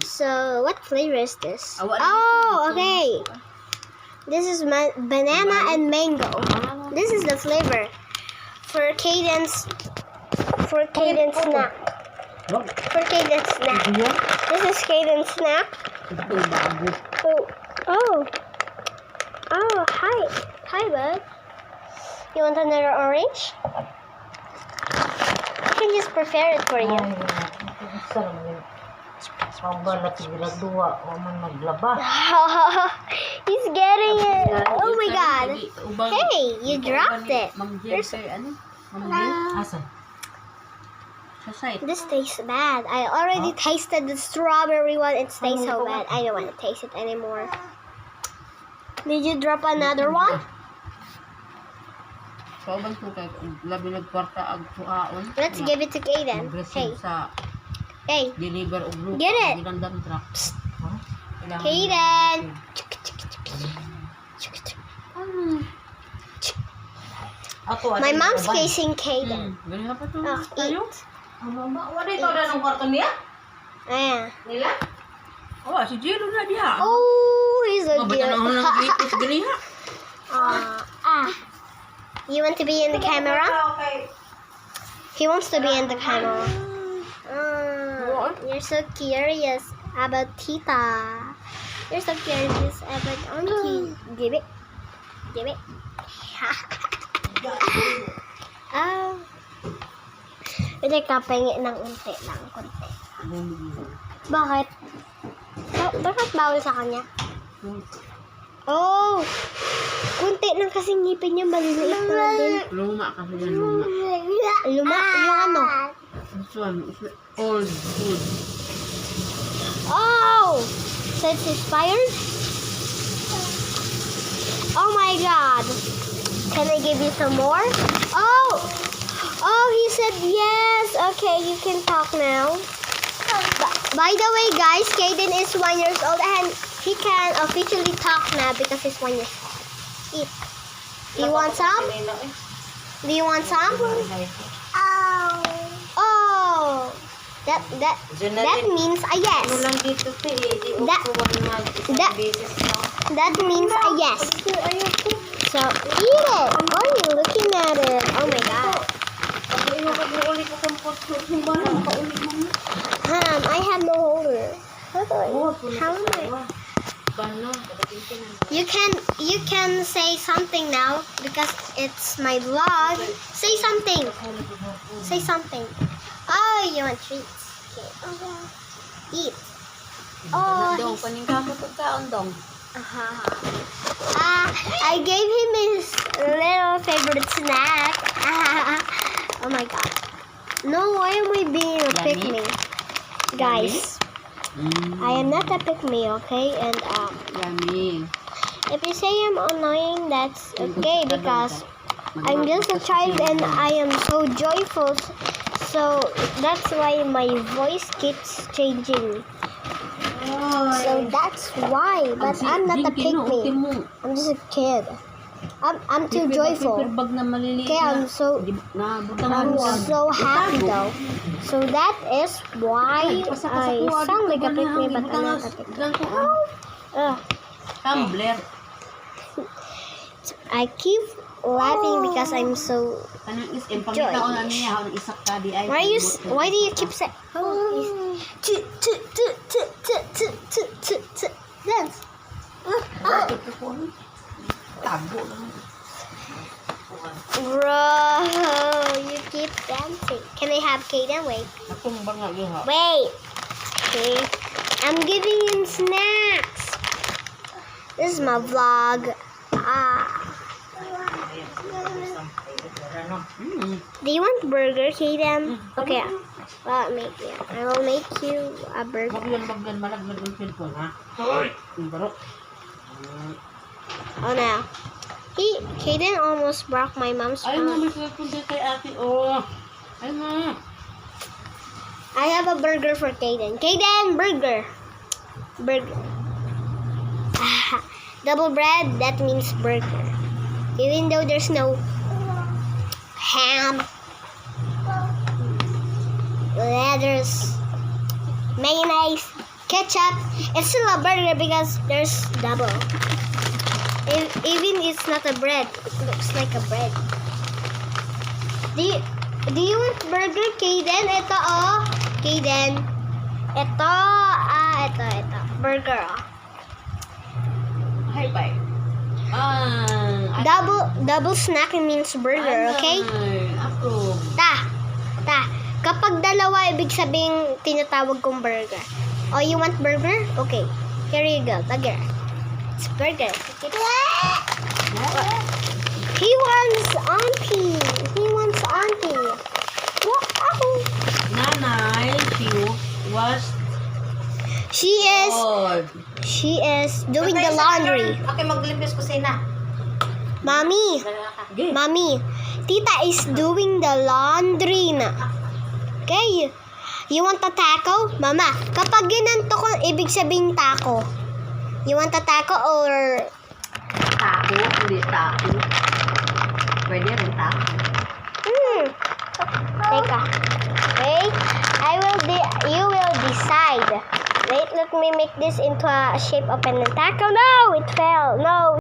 So, what flavor is this? Oh, okay. This is banana and mango. This is the flavor for Caden's snack. For Caden's snack. This is Caden's snack. Oh, hi, bud. You want another orange? I can just prepare it for you. He's getting it. Oh my god. Hey, you dropped it. This tastes bad. I already tasted the strawberry one. It tastes so bad. I don't want to taste it anymore. Did you drop another one? Let's give it to Caden. Hey, get it. Psst. Caden. My mom's kissing Caden. Eat. Ayan. Oh, he's so cute. You want to be in the camera? He wants to be in the camera. You're so curious about Tita. You're so curious about Auntie. Give it. Pwede ka pahingi ng konti. Bakit? Bakit bawal sa kanya? Oh! Kunti lang kasi ngipin niya, maliliit na din. Luma kasi yan, luma. Luma? Yung ano? This one is old food. Oh! So it's expired? Oh my god! Can I give you some more? Oh, he said yes. Okay, you can talk now. By the way, guys, Caden is 1 year old and he can officially talk now because he's 1 year old. Eat. Do you want some? Do you want some? Oh. That means a yes. That means a yes. So eat it. Oh, you're looking at it. Oh my god. I have no holder. How am I? You can say something now because it's my vlog. Say something. Say something. Oh, you want treats? Okay. Eat. Oh. I gave him his little favorite snack. Oh my god. No, why am I being a pick-me? Guys, I am not a pick-me, okay? And if you say I'm annoying, that's okay because I'm just a child and I am so joyful. So that's why my voice keeps changing. So that's why. But I'm not a pick-me. I'm just a kid. I'm too joyful. Okay, I'm so happy though. So that is why I sound like a pick-me, but I'm not a pick-me. I keep laughing because I'm so joyous. Why do you keep saying? Dance. Bro, you keep dancing. Can I have Caden? Wait. Wait. Okay. I'm giving him snacks. This is my vlog. Do you want burger, Caden? Okay. Well, I will make you a burger. Oh no. Caden almost broke my mom's phone. I have a burger for Caden. Caden, burger. Burger. Double bread, that means burger. Even though there's no ham, lettuce, mayonnaise, ketchup. It's still a burger because there's double. Even it's not a bread, it looks like a bread. Do you want burger, Kaden? Ito oh, Kaden. Ito, ito. Burger oh. High five. Double snack means burger, okay? Approve. Ta. Kapag dalawa, ibig sabihin tinatawag kong burger. Oh, you want burger? Okay. Here you go, burger. It's burger. He wants auntie. Wow. Nanay, She is doing the laundry. Okay, maglimpis kusina. Mommy, Tita is doing the laundry na. Okay? You want a taco? Mama, kapag ginanto ko, ibig sabihin taco. You want a taco or... taco, hindi taco. Pwede rin taco. Teka. Wait. You will decide. Wait, let me make this into a shape of a taco. No, it fell. No.